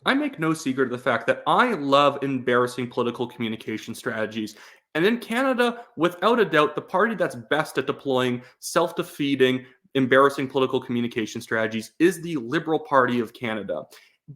I make no secret of the fact that I love embarrassing political communication strategies. And in Canada, without a doubt, the party that's best at deploying self defeating, embarrassing political communication strategies is the Liberal Party of Canada.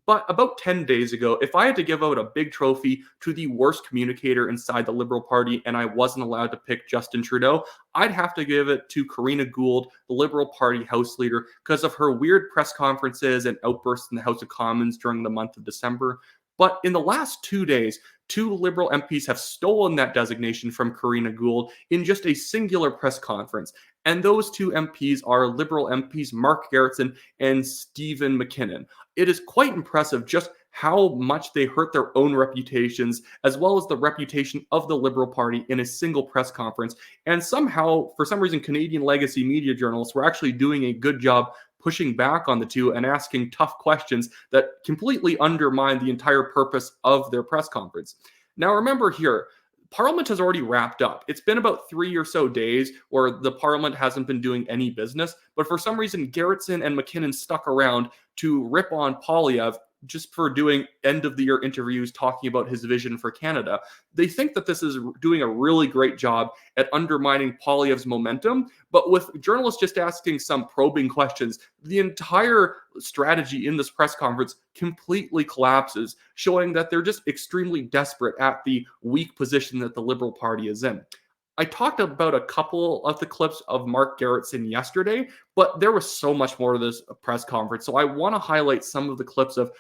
But about 10 days ago, if I had to give out a big trophy to the worst communicator inside the Liberal Party and I wasn't allowed to pick Justin Trudeau, I'd have to give it to Karina Gould, the Liberal Party House leader, because of her weird press conferences and outbursts in the House of Commons during the month of December. But in the last 2 days, two Liberal MPs have stolen that designation from Karina Gould in just a singular press conference. And those two MPs are Liberal MPs Mark Gerretsen and Stephen McKinnon. It is quite impressive just how much they hurt their own reputations, as well as the reputation of the Liberal Party in a single press conference. And somehow, for some reason, Canadian legacy media journalists were actually doing a good job pushing back on the two and asking tough questions that completely undermine the entire purpose of their press conference. Now, remember here, Parliament has already wrapped up. It's been about 3 or so days where the Parliament hasn't been doing any business, but for some reason, Gerretsen and McKinnon stuck around to rip on Poilievre just for doing end of the year interviews talking about his vision for Canada. They think that this is doing a really great job at undermining Poilievre's momentum, but with journalists just asking some probing questions, the entire strategy in this press conference completely collapses, showing that they're just extremely desperate at the weak position that the Liberal Party is in. I talked about a couple of the clips of Mark Gerretsen yesterday, but there was so much more to this press conference. So I want to highlight some of the clips of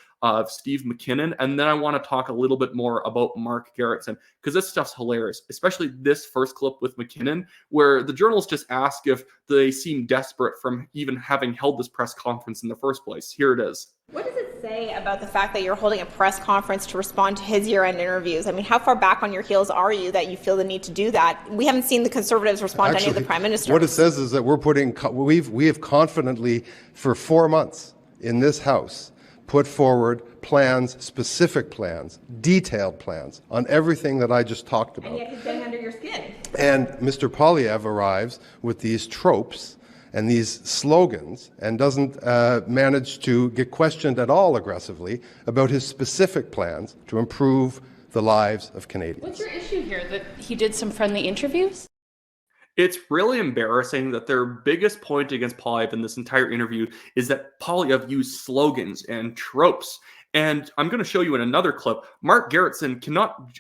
Steve McKinnon, and then I want to talk a little bit more about Mark Gerretsen, because this stuff's hilarious, especially this first clip with McKinnon, where the journalist just asked if they seem desperate from even having held this press conference in the first place. Here it is. What does it say about the fact that you're holding a press conference to respond to his year-end interviews? I mean, how far back on your heels are you that you feel the need to do that? We haven't seen the Conservatives respond to any of the Prime Minister. What it says is that we have confidently, for 4 months in this House, put forward plans, specific plans, detailed plans on everything that I just talked about. And yet he's getting under your skin. And Mr. Poilievre arrives with these tropes and these slogans and doesn't manage to get questioned at all aggressively about his specific plans to improve the lives of Canadians. What's your issue here? That he did some friendly interviews? It's really embarrassing that their biggest point against Poilievre in this entire interview is that Poilievre used slogans and tropes. And I'm going to show you in another clip. Mark Gerretsen cannot,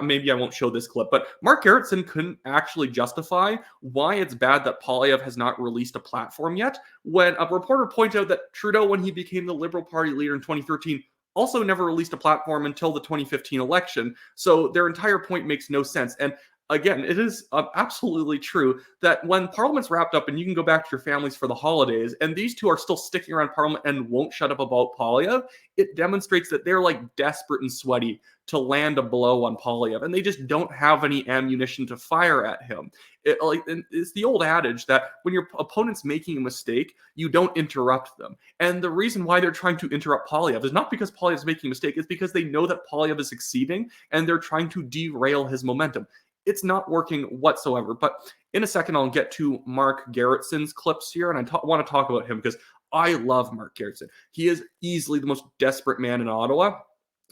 maybe I won't show this clip, but Mark Gerretsen couldn't actually justify why it's bad that Poilievre has not released a platform yet, when a reporter pointed out that Trudeau, when he became the Liberal Party leader in 2013, also never released a platform until the 2015 election. So their entire point makes no sense. And again, it is absolutely true that when Parliament's wrapped up and you can go back to your families for the holidays, and these two are still sticking around Parliament and won't shut up about Poilievre, it demonstrates that they're like desperate and sweaty to land a blow on Poilievre, and they just don't have any ammunition to fire at him. It's the old adage that when your opponent's making a mistake, you don't interrupt them. And the reason why they're trying to interrupt Poilievre is not because Poilievre's making a mistake, it's because they know that Poilievre is succeeding and they're trying to derail his momentum. It's not working whatsoever. But in a second, I'll get to Mark Gerretsen's clips here, and I want to talk about him because I love Mark Gerretsen. He is easily the most desperate man in Ottawa,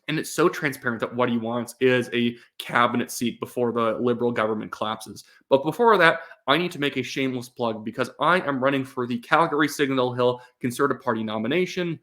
and it's so transparent that what he wants is a cabinet seat before the Liberal government collapses. But before that, I need to make a shameless plug because I am running for the Calgary Signal Hill Conservative Party nomination.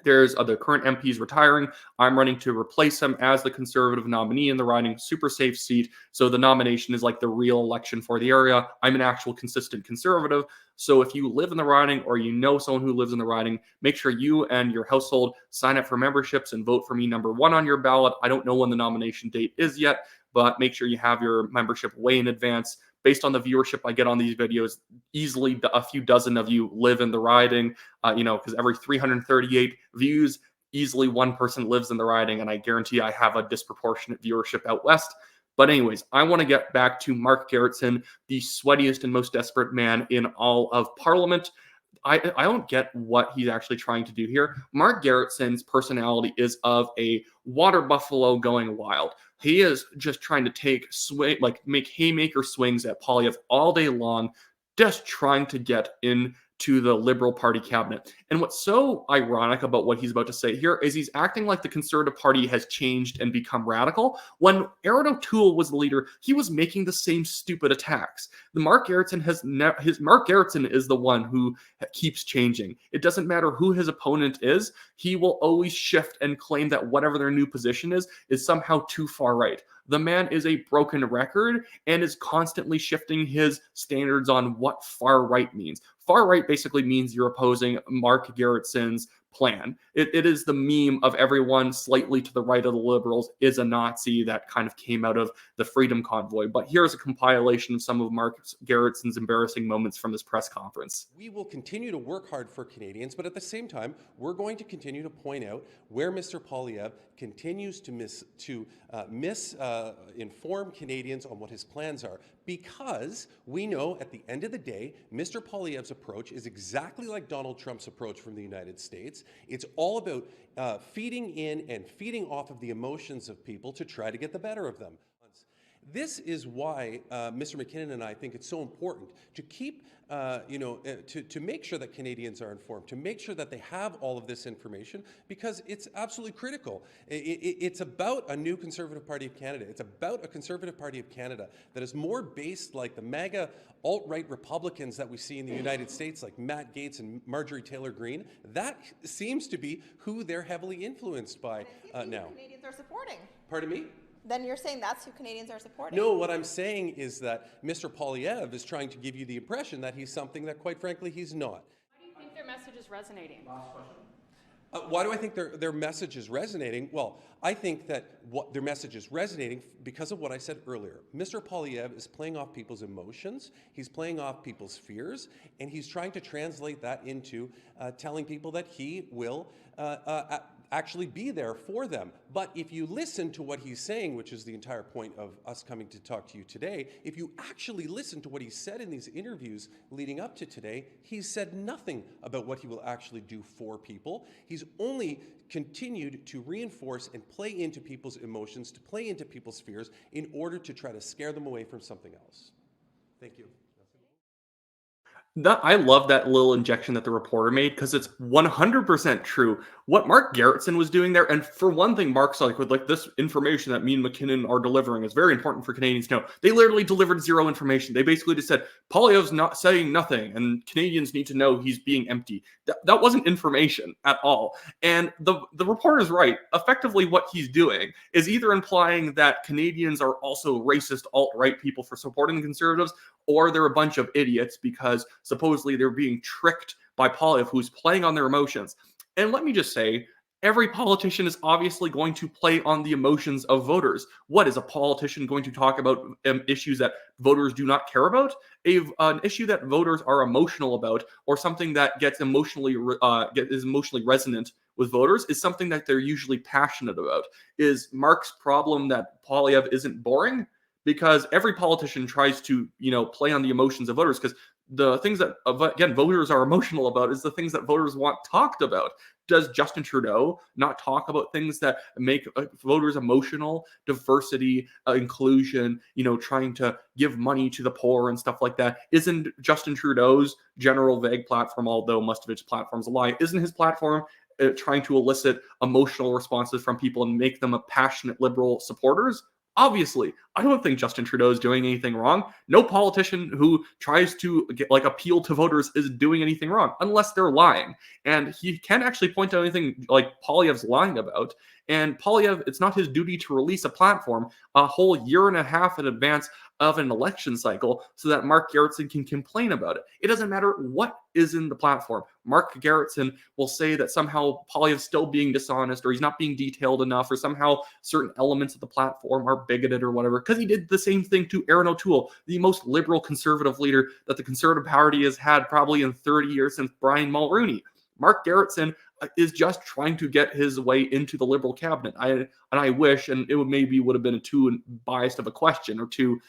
There's other current MPs retiring. I'm running to replace him as the Conservative nominee in the riding, super safe seat. So the nomination is like the real election for the area. I'm an actual consistent Conservative. So if you live in the riding or you know someone who lives in the riding, make sure you and your household sign up for memberships and vote for me number 1 on your ballot. I don't know when the nomination date is yet, but make sure you have your membership way in advance. Based on the viewership I get on these videos, easily a few dozen of you live in the riding, because every 338 views, easily one person lives in the riding, and I guarantee I have a disproportionate viewership out west. But anyways, I want to get back to Mark Gerretsen, the sweatiest and most desperate man in all of Parliament. I don't get what he's actually trying to do here. Mark Gerretsen's personality is of a water buffalo going wild. He is just trying to make haymaker swings at Poilievre all day long, just trying to get in to the Liberal Party cabinet. And what's so ironic about what he's about to say here is he's acting like the Conservative Party has changed and become radical. When Aaron O'Toole was the leader, he was making the same stupid attacks. Mark Gerretsen is the one who keeps changing. It doesn't matter who his opponent is, he will always shift and claim that whatever their new position is somehow too far right. The man is a broken record and is constantly shifting his standards on what far right means. Far right basically means you're opposing Mark Gerretsen's plan. It is the meme of everyone slightly to the right of the Liberals is a Nazi that kind of came out of the Freedom Convoy. But here's a compilation of some of Mark Gerretsen's embarrassing moments from this press conference. We will continue to work hard for Canadians, but at the same time, we're going to continue to point out where Mr. Poilievre continues to misinform Canadians on what his plans are, because we know at the end of the day, Mr. Poilievre's approach is exactly like Donald Trump's approach from the United States. It's all about feeding in and feeding off of the emotions of people to try to get the better of them. This is why Mr. McKinnon and I think it's so important to keep, to make sure that Canadians are informed, to make sure that they have all of this information, because it's absolutely critical. It's about a new Conservative Party of Canada. It's about a Conservative Party of Canada that is more based like the MAGA alt-right Republicans that we see in the United States, like Matt Gaetz and Marjorie Taylor Greene. That seems to be who they're heavily influenced by now. Canadians are supporting. Pardon me? Then you're saying that's who Canadians are supporting. No, what I'm saying is that Mr. Poilievre is trying to give you the impression that he's something that, quite frankly, he's not. Why do you think their message is resonating? Last question. Why do I think their message is resonating? Well, I think that their message is resonating because of what I said earlier. Mr. Poilievre is playing off people's emotions, he's playing off people's fears, and he's trying to translate that into telling people that he will actually be there for them. But if you listen to what he's saying, which is the entire point of us coming to talk to you today, if you actually listen to what he said in these interviews leading up to today, he's said nothing about what he will actually do for people. He's only continued to reinforce and play into people's emotions, to play into people's fears in order to try to scare them away from something else. Thank you. I love that little injection that the reporter made, because it's 100% true. What Mark Gerretsen was doing there, and for one thing, Mark's like, with like this information that me and McKinnon are delivering is very important for Canadians to know. They literally delivered zero information. They basically just said, Poilievre's not saying nothing, and Canadians need to know he's being empty. That wasn't information at all. And the reporter's right. Effectively, what he's doing is either implying that Canadians are also racist alt-right people for supporting the Conservatives, or they're a bunch of idiots because supposedly they're being tricked by Poilievre, who's playing on their emotions. And let me just say, every politician is obviously going to play on the emotions of voters. What is a politician going to talk about issues that voters do not care about? An issue that voters are emotional about, or something that gets is emotionally resonant with voters, is something that they're usually passionate about. Is Mark's problem that Poilievre isn't boring? Because every politician tries to, play on the emotions of voters, because the things that, again, voters are emotional about is the things that voters want talked about. Does Justin Trudeau not talk about things that make voters emotional? Diversity, inclusion, trying to give money to the poor and stuff like that. Isn't Justin Trudeau's general vague platform, although most of its platform's a lie, isn't his platform trying to elicit emotional responses from people and make them a passionate liberal supporters? Obviously, I don't think Justin Trudeau is doing anything wrong. No politician who tries to appeal to voters is doing anything wrong, unless they're lying. And he can't actually point to anything like Poilievre's lying about. And Poilievre, it's not his duty to release a platform a whole year and a half in advance of an election cycle so that Mark Gerretsen can complain about it. It doesn't matter what is in the platform. Mark Gerretsen will say that somehow Poilievre's still being dishonest, or he's not being detailed enough, or somehow certain elements of the platform are bigoted or whatever, because he did the same thing to Aaron O'Toole, the most liberal conservative leader that the Conservative Party has had probably in 30 years since Brian Mulroney. Mark Gerretsen is just trying to get his way into the Liberal cabinet. I wish, and it would have been a too biased of a question, or too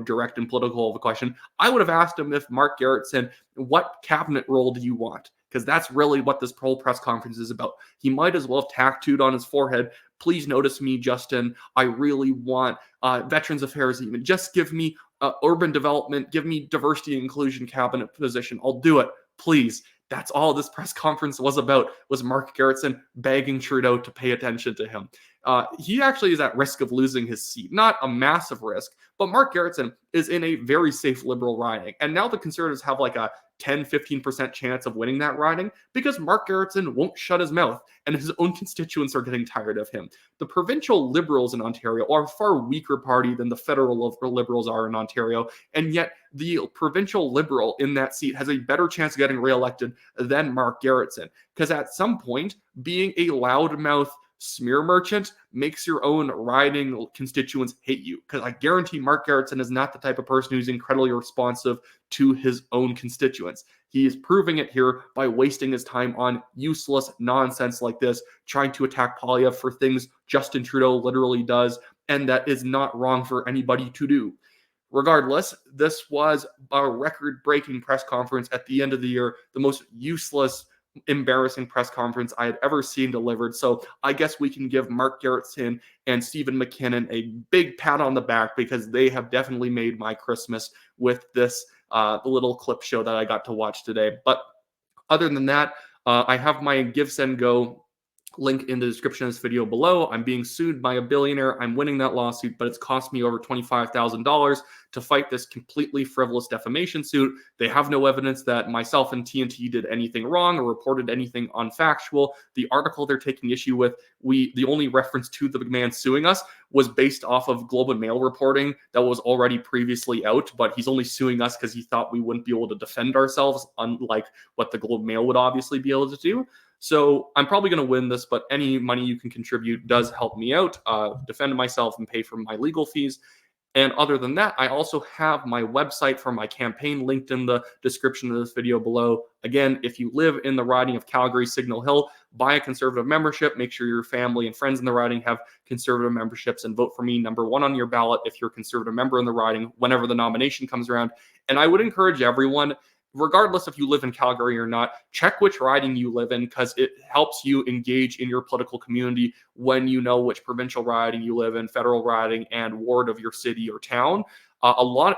direct and political of a question. I would have asked him, if Mark Gerretsen, what cabinet role do you want? Because that's really what this whole press conference is about. He might as well have tattooed on his forehead, "Please notice me, Justin. I really want Veterans Affairs even. Just give me urban development. Give me diversity and inclusion cabinet position. I'll do it." please, that's all this press conference was about, was Mark Gerretsen begging Trudeau to pay attention to him. He actually is at risk of losing his seat. Not a massive risk, but Mark Gerretsen is in a very safe Liberal riding. And now the Conservatives have like a 10-15% chance of winning that riding because Mark Gerretsen won't shut his mouth and his own constituents are getting tired of him. The provincial Liberals in Ontario are a far weaker party than the federal Liberals are in Ontario, and yet the provincial Liberal in that seat has a better chance of getting reelected than Mark Gerretsen, because at some point, being a loudmouth smear merchant makes your own riding constituents hate you, because I guarantee Mark Garrison is not the type of person who's incredibly responsive to his own constituents. He is proving it here by wasting his time on useless nonsense like this, trying to attack Poilievre for things Justin Trudeau literally does, and that is not wrong for anybody to do. Regardless, this was a record-breaking press conference at the end of the year, the most useless, embarrassing press conference I had ever seen delivered. So I guess we can give Mark Gerretsen and Stephen McKinnon a big pat on the back, because they have definitely made my Christmas with this little clip show that I got to watch today. But other than that, I have my Give, Send, Go link in the description of this video below. I'm being sued by a billionaire. I'm winning that lawsuit, but it's cost me over $25,000 to fight this completely frivolous defamation suit. They have no evidence that myself and TNT did anything wrong or reported anything unfactual. The article they're taking issue with, the only reference to the man suing us was based off of Globe and Mail reporting that was already previously out, but he's only suing us because he thought we wouldn't be able to defend ourselves, unlike what the Globe and Mail would obviously be able to do. So I'm probably going to win this, but any money you can contribute does help me out, defend myself and pay for my legal fees. And other than that, I also have my website for my campaign linked in the description of this video below. Again, if you live in the riding of Calgary Signal Hill, buy a Conservative membership. Make sure your family and friends in the riding have Conservative memberships, and vote for me #1 on your ballot if you're a Conservative member in the riding whenever the nomination comes around. And I would encourage everyone, regardless if you live in Calgary or not, check which riding you live in, because it helps you engage in your political community when you know which provincial riding you live in, federal riding, and ward of your city or town.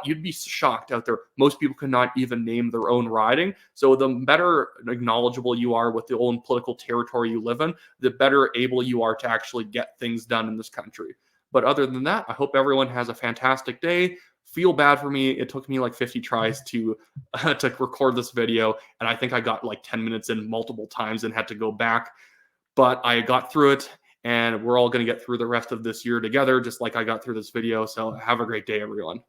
You'd be shocked out there. Most people cannot even name their own riding. So the better knowledgeable you are with the own political territory you live in, the better able you are to actually get things done in this country. But other than that, I hope everyone has a fantastic day. Feel bad for me. It took me like 50 tries to record this video, and I think I got like 10 minutes in multiple times and had to go back. But I got through it, and we're all going to get through the rest of this year together, just like I got through this video. So have a great day, everyone.